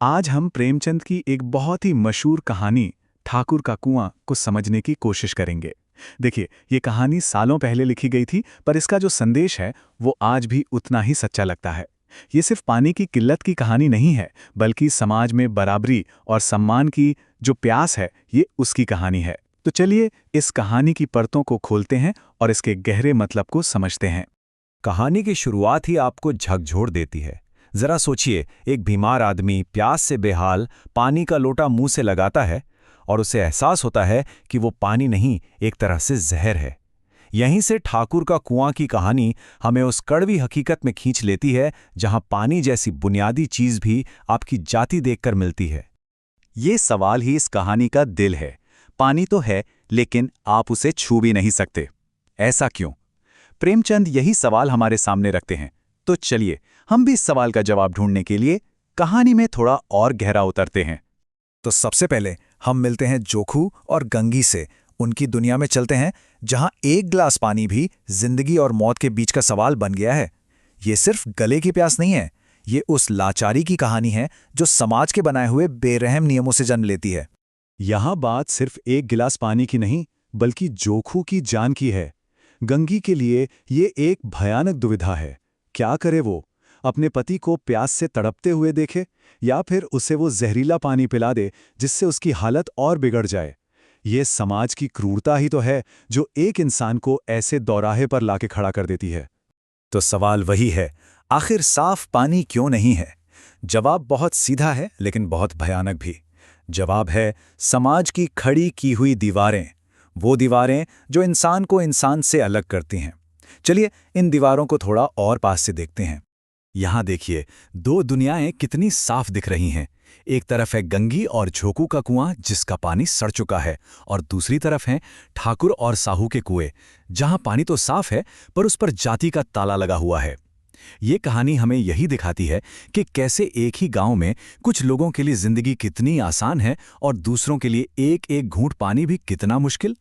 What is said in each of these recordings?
आज हम प्रेमचंद की एक बहुत ही मशहूर कहानी ठाकुर का कुआं को समझने की कोशिश करेंगे। देखिए, ये कहानी सालों पहले लिखी गई थी, पर इसका जो संदेश है वो आज भी उतना ही सच्चा लगता है। ये सिर्फ पानी की किल्लत की कहानी नहीं है, बल्कि समाज में बराबरी और सम्मान की जो प्यास है, ये उसकी कहानी है। तो चलिए इस कहानी की परतों को खोलते हैं और इसके गहरे मतलब को समझते हैं। कहानी की शुरुआत ही आपको झकझोर देती है। जरा सोचिए, एक बीमार आदमी प्यास से बेहाल पानी का लोटा मुंह से लगाता है और उसे एहसास होता है कि वो पानी नहीं, एक तरह से जहर है। यहीं से ठाकुर का कुआं की कहानी हमें उस कड़वी हकीकत में खींच लेती है जहां पानी जैसी बुनियादी चीज भी आपकी जाति देखकर मिलती है। ये सवाल ही इस कहानी का दिल है। पानी तो है, लेकिन आप उसे छू भी नहीं सकते। ऐसा क्यों? प्रेमचंद यही सवाल हमारे सामने रखते हैं। तो चलिए हम भी इस सवाल का जवाब ढूंढने के लिए कहानी में थोड़ा और गहरा उतरते हैं। तो सबसे पहले हम मिलते हैं जोखू और गंगी से। उनकी दुनिया में चलते हैं जहां एक गिलास पानी भी जिंदगी और मौत के बीच का सवाल बन गया है। ये सिर्फ गले की प्यास नहीं है, ये उस लाचारी की कहानी है जो समाज के बनाए हुए बेरहम नियमों से जन्म लेती है। यहाँ बात सिर्फ एक गिलास पानी की नहीं, बल्कि जोखू की जान की है। गंगी के लिए ये एक भयानक दुविधा है। क्या करे वो? अपने पति को प्यास से तड़पते हुए देखे, या फिर उसे वो जहरीला पानी पिला दे जिससे उसकी हालत और बिगड़ जाए। ये समाज की क्रूरता ही तो है जो एक इंसान को ऐसे दौराहे पर लाके खड़ा कर देती है। तो सवाल वही है, आखिर साफ पानी क्यों नहीं है? जवाब बहुत सीधा है, लेकिन बहुत भयानक भी। जवाब है समाज की खड़ी की हुई दीवारें। वो दीवारें जो इंसान को इंसान से अलग करती हैं। चलिए इन दीवारों को थोड़ा और पास से देखते हैं। यहाँ देखिए, दो दुनियाएं कितनी साफ दिख रही हैं। एक तरफ है गंगी और झोंकू का कुआं जिसका पानी सड़ चुका है, और दूसरी तरफ है ठाकुर और साहू के कुएं, जहां पानी तो साफ है पर उस पर जाति का ताला लगा हुआ है। ये कहानी हमें यही दिखाती है कि कैसे एक ही गांव में कुछ लोगों के लिए जिंदगी कितनी आसान है और दूसरों के लिए एक एक घूंट पानी भी कितना मुश्किल।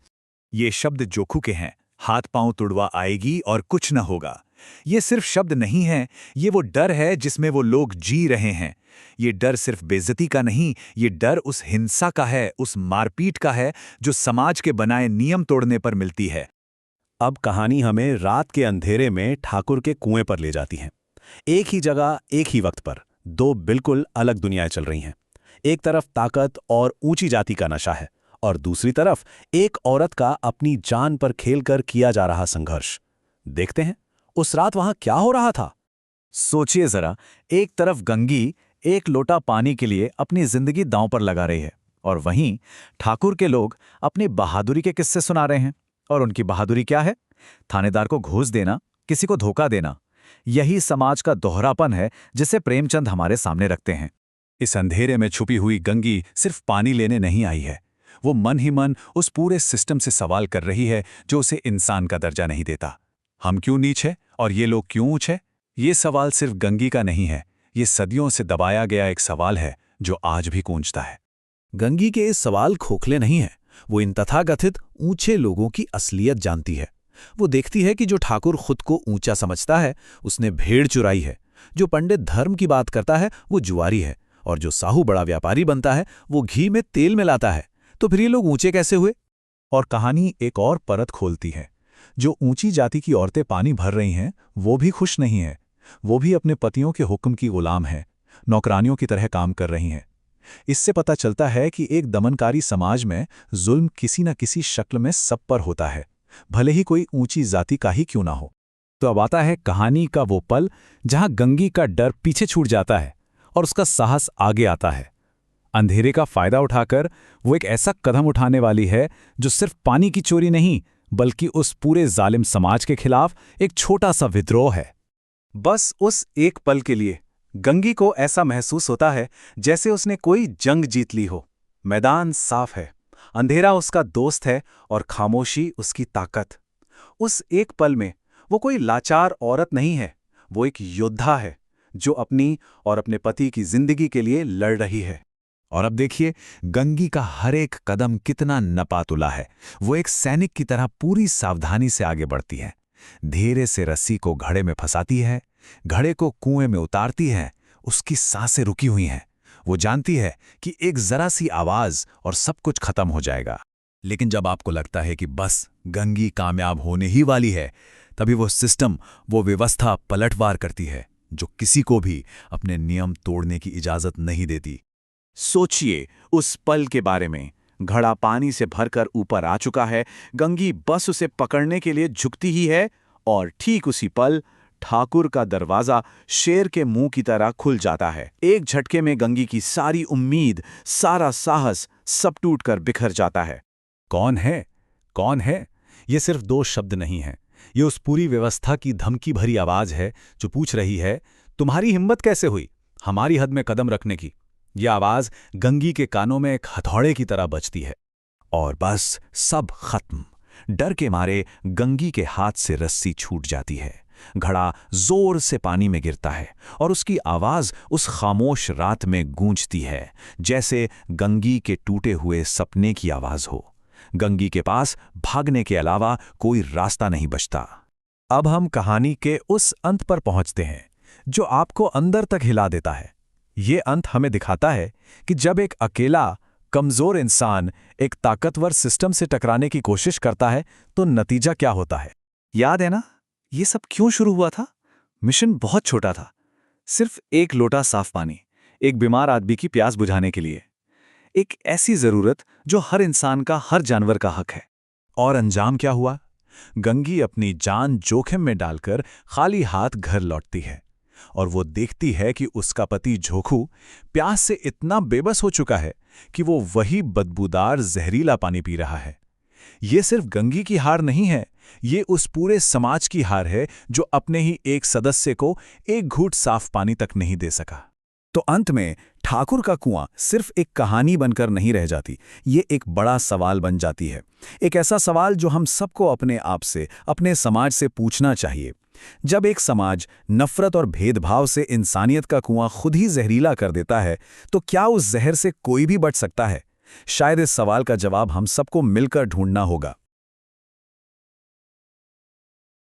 ये शब्द जोखू के हैं, हाथ पांव तुड़वा आएगी और कुछ न होगा। ये सिर्फ शब्द नहीं है, ये वो डर है जिसमें वो लोग जी रहे हैं। ये डर सिर्फ बेइज्जती का नहीं, ये डर उस हिंसा का है, उस मारपीट का है जो समाज के बनाए नियम तोड़ने पर मिलती है। अब कहानी हमें रात के अंधेरे में ठाकुर के कुएं पर ले जाती है। एक ही जगह, एक ही वक्त पर दो बिल्कुल अलग दुनियाएं चल रही हैं। एक तरफ ताकत और ऊंची जाति का नशा है, और दूसरी तरफ एक औरत का अपनी जान पर खेलकर किया जा रहा संघर्ष। देखते हैं उस रात वहां क्या हो रहा था। सोचिए जरा, एक तरफ गंगी एक लोटा पानी के लिए अपनी जिंदगी दांव पर लगा रही है, और वहीं ठाकुर के लोग अपनी बहादुरी के किस्से सुना रहे हैं। और उनकी बहादुरी क्या है? थानेदार को घूस देना, किसी को धोखा देना। यही समाज का दोहरापन है जिसे प्रेमचंद हमारे सामने रखते हैं। इस अंधेरे में छुपी हुई गंगी सिर्फ पानी लेने नहीं आई है, वो मन ही मन उस पूरे सिस्टम से सवाल कर रही है जो उसे इंसान का दर्जा नहीं देता। हम क्यों नीच है और ये लोग क्यों ऊंच है? ये सवाल सिर्फ गंगी का नहीं है, ये सदियों से दबाया गया एक सवाल है जो आज भी गूंजता है। गंगी के इस सवाल खोखले नहीं है। वो इन तथाकथित ऊंचे लोगों की असलियत जानती है। वो देखती है कि जो ठाकुर खुद को ऊंचा समझता है उसने भेड़ चुराई है, जो पंडित धर्म की बात करता है वो जुआरी है, और जो साहू बड़ा व्यापारी बनता है वो घी में तेल मिलाता है। तो फिर ये लोग ऊंचे कैसे हुए? और कहानी एक और परत खोलती है। जो ऊंची जाति की औरतें पानी भर रही हैं, वो भी खुश नहीं है। वो भी अपने पतियों के हुक्म की गुलाम है, नौकरानियों की तरह काम कर रही हैं। इससे पता चलता है कि एक दमनकारी समाज में जुल्म किसी न किसी शक्ल में सब पर होता है, भले ही कोई ऊंची जाति का ही क्यों ना हो। तो अब आता है कहानी का वो पल जहां गंगी का डर पीछे छूट जाता है और उसका साहस आगे आता है। अंधेरे का फायदा उठाकर वो एक ऐसा कदम उठाने वाली है जो सिर्फ पानी की चोरी नहीं, बल्कि उस पूरे जालिम समाज के खिलाफ एक छोटा सा विद्रोह है। बस उस एक पल के लिए गंगी को ऐसा महसूस होता है जैसे उसने कोई जंग जीत ली हो। मैदान साफ है, अंधेरा उसका दोस्त है और खामोशी उसकी ताकत। उस एक पल में वो कोई लाचार औरत नहीं है, वो एक योद्धा है जो अपनी और अपने पति की जिंदगी के लिए लड़ रही है। और अब देखिए, गंगी का हर एक कदम कितना नपातुला है। वो एक सैनिक की तरह पूरी सावधानी से आगे बढ़ती है। धीरे से रस्सी को घड़े में फंसाती है, घड़े को कुएं में उतारती है। उसकी सांसें रुकी हुई हैं। वो जानती है कि एक जरा सी आवाज और सब कुछ खत्म हो जाएगा। लेकिन जब आपको लगता है कि बस गंगी कामयाब होने ही वाली है, तभी वो सिस्टम, वो व्यवस्था पलटवार करती है, जो किसी को भी अपने नियम तोड़ने की इजाजत नहीं देती। सोचिए उस पल के बारे में। घड़ा पानी से भरकर ऊपर आ चुका है, गंगी बस उसे पकड़ने के लिए झुकती ही है, और ठीक उसी पल ठाकुर का दरवाजा शेर के मुंह की तरह खुल जाता है। एक झटके में गंगी की सारी उम्मीद, सारा साहस सब टूटकर बिखर जाता है। कौन है? कौन है? ये सिर्फ दो शब्द नहीं हैं। ये उस पूरी व्यवस्था की धमकी भरी आवाज है जो पूछ रही है, तुम्हारी हिम्मत कैसे हुई हमारी हद में कदम रखने की? यह आवाज गंगी के कानों में एक हथौड़े की तरह बजती है। और बस सब खत्म। डर के मारे गंगी के हाथ से रस्सी छूट जाती है। घड़ा जोर से पानी में गिरता है और उसकी आवाज उस खामोश रात में गूंजती है, जैसे गंगी के टूटे हुए सपने की आवाज हो। गंगी के पास भागने के अलावा कोई रास्ता नहीं बचता। अब हम कहानी के उस अंत पर पहुंचते हैं जो आपको अंदर तक हिला देता है। ये अंत हमें दिखाता है कि जब एक अकेला, कमजोर इंसान एक ताकतवर सिस्टम से टकराने की कोशिश करता है तो नतीजा क्या होता है। याद है ना, ये सब क्यों शुरू हुआ था? मिशन बहुत छोटा था, सिर्फ एक लोटा साफ पानी, एक बीमार आदमी की प्यास बुझाने के लिए। एक ऐसी जरूरत जो हर इंसान का, हर जानवर का हक है। और अंजाम क्या हुआ? गंगी अपनी जान जोखिम में डालकर खाली हाथ घर लौटती है और वो देखती है कि उसका पति झोखू प्यास से इतना बेबस हो चुका है कि वो वही बदबूदार जहरीला पानी पी रहा है। ये सिर्फ गंगी की हार नहीं है, ये उस पूरे समाज की हार है जो अपने ही एक सदस्य को एक घूंट साफ पानी तक नहीं दे सका। तो अंत में ठाकुर का कुआं सिर्फ एक कहानी बनकर नहीं रह जाती, ये एक बड़ा सवाल बन जाती है। एक ऐसा सवाल जो हम सबको अपने आप से, अपने समाज से पूछना चाहिए। जब एक समाज नफरत और भेदभाव से इंसानियत का कुआं खुद ही जहरीला कर देता है, तो क्या उस जहर से कोई भी बच सकता है? शायद इस सवाल का जवाब हम सबको मिलकर ढूंढना होगा।